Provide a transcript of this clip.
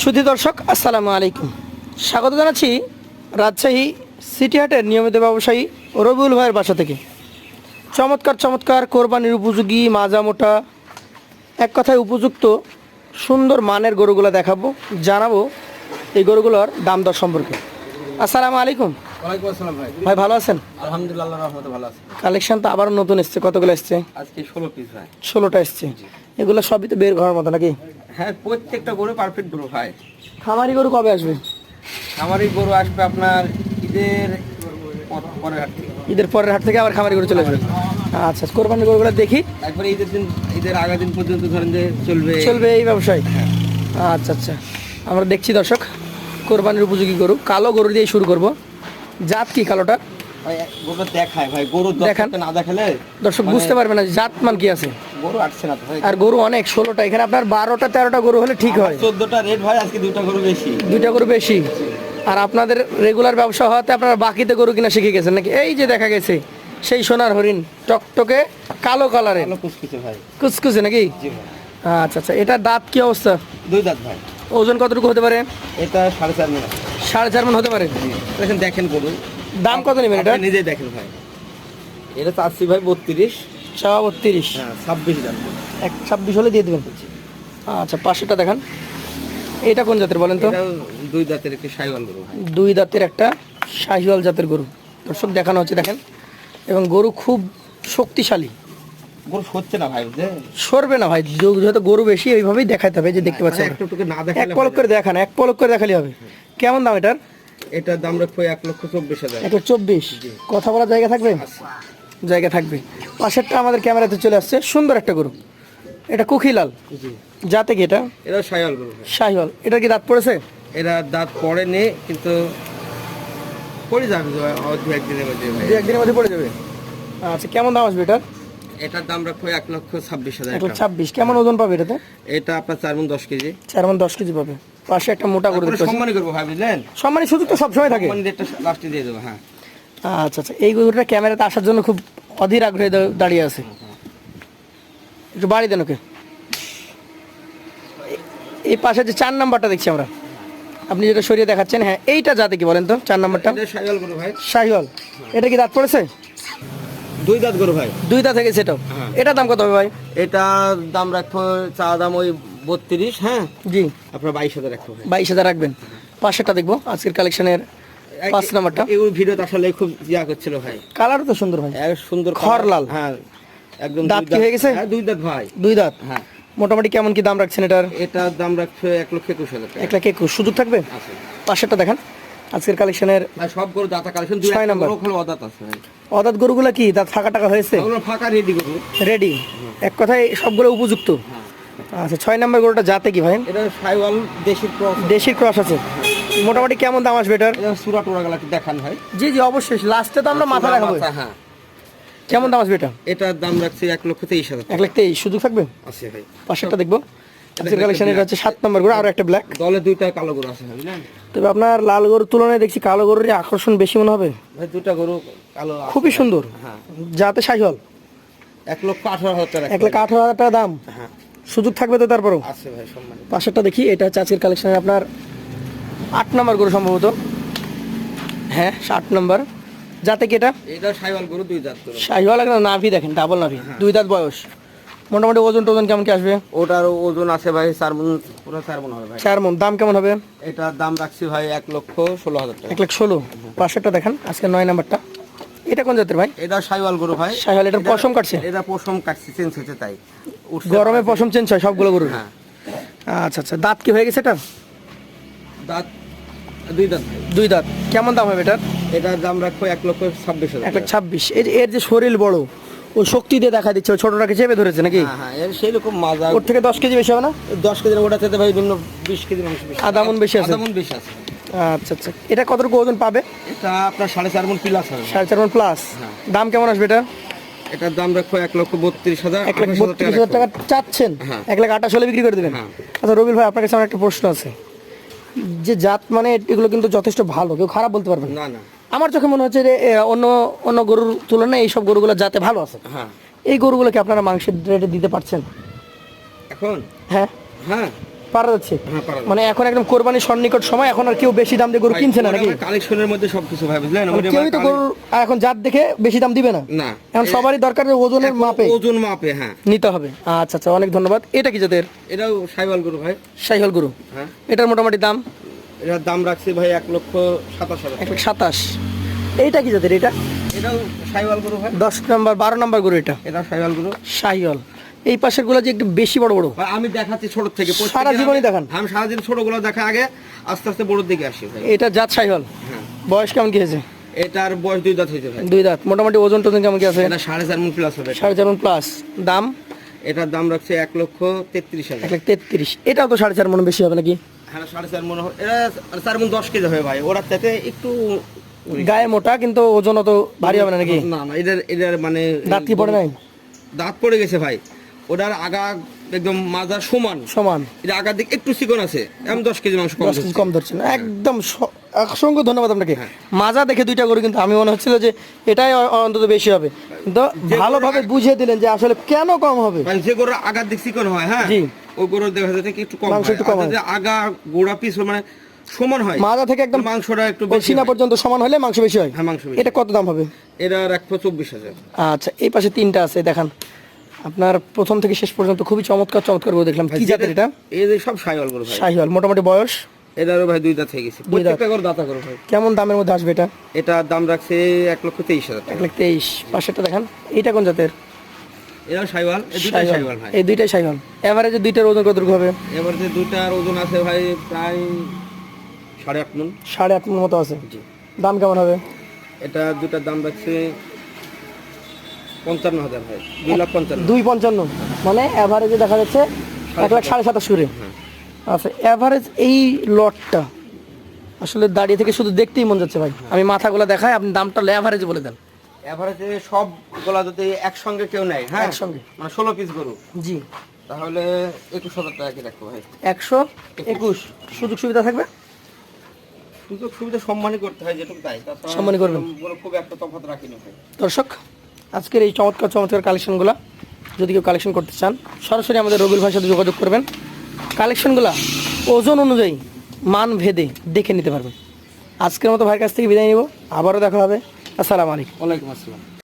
সুধী দর্শক আসসালামু আলাইকুম, স্বাগত জানাচ্ছি রাজশাহী সিটি হাটের নিয়মিত ব্যবসায়ী রবিউল ভাইয়ের বাসা থেকে। চমৎকার চমৎকার কোরবানির উপযোগী মাজা মোটা, এক কথায় উপযুক্ত সুন্দর মানের গরুগুলো দেখাবো, জানাবো এই গরুগুলোর দাম দর সম্পর্কে। আসসালামু আলাইকুম। ওয়ালাইকুম আসসালাম ভাই। ভাই ভালো আছেন? আলহামদুলিল্লাহ, আল্লাহর রহমতে ভালো আছি। কালেকশন তো আবার নতুন এসছে, কতগুলো এসছে? আজকে 16 পিস ভাই। 16টা এসছে। এগুলো সবই তো বের ঘরের মতো নাকি? হ্যাঁ, প্রত্যেকটা গরু পারফেক্ট গরু ভাই। খামারি গরু কবে আসবে? আমার এই গরু আসবে আপনার ঈদের পরের হাট থেকে। ঈদের পরের হাট থেকে আবার খামারি গরু চলে আসবে। আচ্ছা, কোরবানির গরুগুলো দেখি। একবারে ঈদের আগের দিন পর্যন্ত ধরেন যে চলবে এই ব্যবসায়। আচ্ছা আচ্ছা, আমরা দেখছি দর্শক কোরবানির উপযোগী গরু। কালো গরু দিয়ে শুরু করব। জাত কি কালোটা? ভাই গরুটা দেখায় ভাই, গরু দেখান। না দেখালে দর্শক বুঝতে পারবে না জাত মান কি আছে। গরু আসছে না তো ভাই। আর গরু অনেক, 16টা। এখানে আপনার 12টা 13টা গরু হলে ঠিক হয়। 14টা রেট ভাই, আজকে দুইটা গরু বেশি। দুইটা গরু বেশি। আর আপনাদের রেগুলার ব্যবসা হওয়াতে আপনারা বাকিতে গরু কিনা শিখে গেছেন নাকি? এই যে দেখা গেছে সেই সোনার হরিণ, টকটকে কালো কালারের, ভালো কুচকুচে ভাই। কুচকুচে নাকি? জি ভাই। আচ্ছা আচ্ছা, এটা দাঁত কি অবস্থা? দুই দাঁত ভাই। ওজন কতটুকু হতে পারে? এটা 4.5 মণ। 4.5 মণ হতে পারে। দেখেন গরু দাম কত নেবেন এটা? আপনি নিজেই দেখেন ভাই। এটা চাচ্ছি ভাই 32। 32। হ্যাঁ, 26 দাম। 26 হলে দিয়ে দেবেন। আচ্ছা, পাশেটা দেখান। এটা কোন জাতের বলেন তো? এটা দুই দাঁতের একটি শাহিওয়াল গরু ভাই। দুই দাঁতের একটা শাহিওয়াল জাতের গরু দর্শক দেখানো হচ্ছে, দেখেন। এবং গরু খুব শক্তিশালী। গরু সরছে না ভাই, বুঝলে? সরবে না ভাই, যেহেতু গরু বেশি ওইভাবেই দেখাতে হবে। যে দেখতে পাচ্ছেন, একটু না এক দেখালে পলক করে দেখান, এক পলক করে দেখালে হবে। কেমন দাম এটার? এটার দাম রাখবো 1,24,000। 1,24,000। কথা বলার জায়গা থাকবে? জায়গা থাকবে। পাশেরটা আমাদের ক্যামেরাতে চলে আসছে, সুন্দর একটা গরু। এটা কুখিলাল জি। জাতে কি এটা? এটা শাহিওয়াল গরু ভাই। শাহিওয়াল। এটা কি দাঁত পড়েছে? এরা দাঁত পড়েনি, কিন্তু পড়ে যাবে দু একদিনের মধ্যে ভাই। 2-1 দিনের মধ্যে পড়ে যাবে। আচ্ছা, কেমন দাম আসবে এটার? এটার দাম রাখবো 1,26,000 টাকা। 1,26,000। কেমন ওজন পাবে এটাতে? এটা আপনার 4 মণ 10 কেজি। 4 মণ 10 কেজি পাবে। পাশে একটা মোটা গরু দেখতে পাচ্ছি। সম্মানী করবো ভাই, বুঝলেন? সম্মানী সুযোগ তো সবসময় থাকে। সম্মানী রেটটা লাস্টে দিয়ে দেবো। হ্যাঁ। আচ্ছা আচ্ছা, এই গরুটা ক্যামেরাতে আসার জন্য খুব অধীর আগ্রহে দাঁড়িয়ে আছে। একটু বাড়ি দেন ওকে। এই পাশে যে 4 নাম্বারটা দেখছি আমরা, আপনি যেটা সরিয়ে দেখাচ্ছেন, হ্যাঁ এইটা জাতে কি বলেন তো? 4 নাম্বারটা এটা শাহিওয়াল গরু ভাই। শাহিওয়াল। এটা কি দাঁত পড়েছে? দুই দাঁত গরু ভাই। 2 দাঁত থেকে সেটাও। হ্যাঁ। এটার দাম কত হবে ভাই? এটা দাম রাখবো, চা দাম ওই 32। হ্যাঁ, জি। আপনার 22,000 রাখবো ভাই। 22,000 রাখবেন। পাশেরটা দেখবো, আজকের কালেকশনের 5 নাম্বারটা। এই ভিডিওতে আসলে খুব করছিল ভাই। কালারও তো সুন্দর ভাই, এক সুন্দর খড়লাল। হ্যাঁ, একদম। দাঁত কি হয়ে গেছে? হ্যাঁ, দুই দাঁত ভাই। 2 দাঁত। হ্যাঁ। মোটামুটি কেমন কি দাম রাখছেন এটার? এটার দাম রাখছে 1,21,000 টাকা। 1,21,000। সুযোগ থাকবে? আছে পাশেরটা দেখান, আজকের কালেকশনের ভাই। সব গরু দাঁতা কালেকশন। 6 নাম্বার। হলো অদাঁত আছে ভাই। অদাঁত গরুগুলো কি দাঁত ফাঁকা টাকা হয়েছে? ওগুলো ফাঁকা রেডি গরু। রেডি, এক কথায় সবগুলো উপযুক্ত। আচ্ছা, 6 নাম্বার গরুটা জাতে কি ভাই? এটা শাহিওয়াল দেশি ক্রস। দেশির ক্রস আছে। মোটামুটি কেমন দাম আসবে এটার? এটা সুরা টোরা গলা দেখান ভাই। জি জি, অবশ্যই লাস্টে তো আমরা মাথা রাখাবো। হ্যাঁ। কেমন দাম আসবে এটা? এটার দাম রাখছে 1,23,000 টাকা। 1,23,000। সুযোগ থাকবে? আছে ভাই। পাশেরটা দেখবো। আজকের কালেকশন এটা হচ্ছে 7 নাম্বার গরু, আর একটা ব্ল্যাক। দলে দুইটা কালো গরু আছে ভাই, বুঝলেন? তবে আপনার লাল গরুর তুলনায় দেখছি কালো গরুর আকর্ষণ বেশি মনে হবে। ভাই দুইটা গরু কালো আছে। খুবই সুন্দর। হ্যাঁ। যাতে শাহিওয়াল। 1,18,000 টাকা। 1,18,000 টাকা দাম। হ্যাঁ, সুযোগ থাকবে তো তারপরও? আছে ভাই সম্মান। পাশেরটা দেখি, এটা হচ্ছে আজকের কালেকশনের আপনার 8 নাম্বার গরু সম্ভবত। হ্যাঁ, 8 নাম্বার। যাতে কি এটা? এটা শাহিওয়াল গরু, দুই দাঁত গরু। শাহিওয়াল একটা নাভি দেখেন, ডাবল নাভি, 2 দাঁত বয়স। মোটামুটি ওজন টোজন কেমন কি আসবে? ওটার ওজন আছে ভাই 4 মণ, পুরো 4 মণ হবে ভাই। 4 মণ। দাম কেমন হবে? এটার দাম রাখছি ভাই 1,16,000 টাকা। 1,16,000। পাশেরটা দেখেন, আজকে 9 নাম্বারটা। এটা কোন জাতের ভাই? এটা শাহিওয়াল গরু ভাই। শাহিওয়াল। এটার পশম কাটছে? এটা পশম কাটছে, চেঞ্জ হচ্ছে তাই। গরমে পশম চেঞ্জ হয় সবগুলো গরুর? হ্যাঁ। আচ্ছা আচ্ছা, দাঁত কি হয়ে গেছে এটা? দাঁত দুই দাঁত ভাই। 2 দাঁত। কেমন দাম হবে এটার? এটার দাম রাখবো 1,26,000 টাকা। 1,26,000। এর যে শরীর বড়, ও শক্তি দিয়ে দেখা দিচ্ছে, ও ছোটটাকে চেপে ধরেছে নাকি? হ্যাঁ হ্যাঁ, এর সেইরকম মাজা। ওর থেকে 10 কেজি বেশি হবে না? 10 কেজির ওটা থেকে ভাই নিম্ন 20 কেজি মাংস বেশি। আধা মণ বেশি আছে? আধা মণ বেশি আছে। আচ্ছা আচ্ছা, এটা কতটুকু ওজন পাবে? এটা আপনার 4.5 মণ প্লাস হবে। 4.5 মণ প্লাস। হ্যাঁ। দাম কেমন আসবে এটা? এটার দাম রাখবো 1,32,000। 1,32,000 টাকা চাচ্ছেন? হ্যাঁ। 1,28,000 হলে বিক্রি করে দেবেন? হ্যাঁ। আচ্ছা রবিল ভাই, আপনার কাছে আমার একটা প্রশ্ন আছে। যে জাত মানে এগুলো কিন্তু যথেষ্ট ভালো, কেউ খারাপ বলতে পারবে না। না না। আমার চোখে মনে হচ্ছে যে অন্য অন্য গরুর তুলনায় এইসব গরুগুলো জাতে ভালো আছে। হ্যাঁ। এই গরুগুলোকে আপনারা মাংসের রেটে দিতে পারছেন? এখন হ্যাঁ। হ্যাঁ, পারা যাচ্ছে হ্যাঁ পারা মানে এখন একদম কোরবানির সন্নিকট সময়, এখন আর কেউ বেশি দাম দিয়ে গরু কিনছে না নাকি? কালেকশনের মধ্যে সবকিছু ভাই বুঝলেন, মানে কেউই তো গরুর আর এখন জাত দেখে বেশি দাম দিবে না, না এখন সবারই দরকার যে ওজনের মাপে ওজন মাপে হ্যাঁ নিতে হবে। আচ্ছা আচ্ছা, অনেক ধন্যবাদ। এটা কি জাতের? এটাও সাইওয়াল গরু ভাই। শাহিওয়াল গরু। হ্যাঁ এটার মোটামুটি দাম এটার দাম রাখছি ভাই 1,27,000 টাকা। 1,27,000। এইটা কি জাতের? এটা এটাও সাইওয়াল গরু ভাই। 10 নম্বর 12 নম্বর গরু এটা এটা সাইওয়াল গরু। শাহিওয়াল। এই পাশের গুলো যে একটু বেশি বড় বড়, ভাই আমি দেখাচ্ছি ছোট থেকে, সারা জীবনই দেখান? আমি সারাদিন ছোট গুলো দেখা আগে আস্তে আস্তে বড়র দিকে আসি ভাই। এটা জাত শাহিওয়াল। হ্যাঁ বয়স কেমন কি হয়েছে? এটার বয়স 2 দাঁত হয়েছে ভাই। 2 দাঁত। মোটামুটি ওজন টোজন কেমন কি আছে? এটা 4.5 মণ প্লাস হবে। 4.5 প্লাস। দাম? এটার দাম রাখছে 1,33,000। 1,33,000। এটাও তো 4.5 মণ বেশি হবে নাকি? হ্যাঁ 4.5 মণ হবে। এটা 4 মণ 10 কেজি হবে ভাই। ওরা তাতে একটু গায়ে মোটা কিন্তু ওজন অত ভারী হবে না নাকি? না না, এটার মানে দাঁত কি পড়ে নাই? দাঁত পড়ে গেছে ভাই। ওটার আগা একদম মাজার সমান সমান। এটা আগার দিক একটু চিকন আছে, এমন 10 কেজি মাংস কম 10 কেজি কম ধরছে না একদম। অসংখ্য ধন্যবাদ আপনাকে। হ্যাঁ। মাজা দেখে দুইটা গরু কিন্তু আমি মনে হচ্ছিল যে এটাই অন্তত বেশি হবে, কিন্তু ভালোভাবে বুঝিয়ে দিলেন যে আসলে কেন কম হবে। মানে যে গরুর আগার দিক চিকন হয় হ্যাঁ জি। ওই গরুর দেখা যাচ্ছে কি একটু কম মাংস হয়। একটু কম আর হয়। যদি আগা গোড়া পিছ মানে সমান হয়, মাজা থেকে একদম মাংসটা একটু ওই বেশি সিনা হয়। পর্যন্ত সমান হলে মাংস বেশি হয়। হ্যাঁ মাংস বেশি। এটা কত দাম হবে? এটা রাখবো 24,000। আচ্ছা, এই পাশে তিনটা আছে দেখান। আপনার প্রথম থেকে শেষ পর্যন্ত খুবই চমৎকার চমৎকার গরু দেখলাম। কি জাতের এটা? এই যে সব সাইওয়াল গরু ভাই। শাহিওয়াল। মোটামুটি বয়স? এটারও ভাই 2 দাঁত হয়ে গেছে। 2 দাঁত। প্রত্যেকটা গরু দাঁতা গরু ভাই। কেমন দামের মধ্যে আসবে এটা? এটা দাম রাখছে 1,23,000 টাকা। 1,23,000। পাশেরটা দেখান। এটা কোন জাতের? এটাও সাইওয়াল, এই দুটাই সাইওয়াল ভাই। এই দুইটাই শাহিওয়াল। এভারেজে দুইটার ওজন কতটুকু হবে? এবার যে দুটার ওজন আছে ভাই প্রায় 8.5 মণ। 8.5 মণ মতো আছে। জি। দাম কেমন হবে? এটা দুটার দাম রাখছে 55,000 ভাই। 2,55,000। 2.55। মানে এভারেজে দেখা যাচ্ছে 1,27,500। হ্যাঁ। আচ্ছা, এভারেজ এই লটটা আসলে দাঁড়িয়ে থেকে শুধু দেখতেই মন যাচ্ছে ভাই। আমি মাথাগুলো দেখাই, আপনি দামটা এভারেজ বলে দেন। এভারেজে সব গোলা যদি একসঙ্গে কেউ নেয় হ্যাঁ একসঙ্গে মানে 16 পিস গরু, জি, তাহলে 21,000 টাকা কি রাখবো ভাই। 121। সুযোগ সুবিধা থাকবে? সুযোগ সুবিধা সম্মানই করতে হয় যেটুকু তাই, তাছাড়া সম্মানই করবেন। গরু খুব একটা তফাৎ রাখিনি ভাই। দর্শক, আজকের এই চমৎকার চমৎকার কালেকশনগুলো যদি কেউ কালেকশন করতে চান সরাসরি আমাদের রবিউল ভাইয়ের সাথে যোগাযোগ করবেন। কালেকশনগুলো ওজন অনুযায়ী মান ভেদে দেখে নিতে পারবেন। আজকের মতো ভাইয়ের কাছ থেকে বিদায় নিব, আবারও দেখা হবে। আসসালামু আলাইকুম। ওয়ালাইকুম আসসালাম।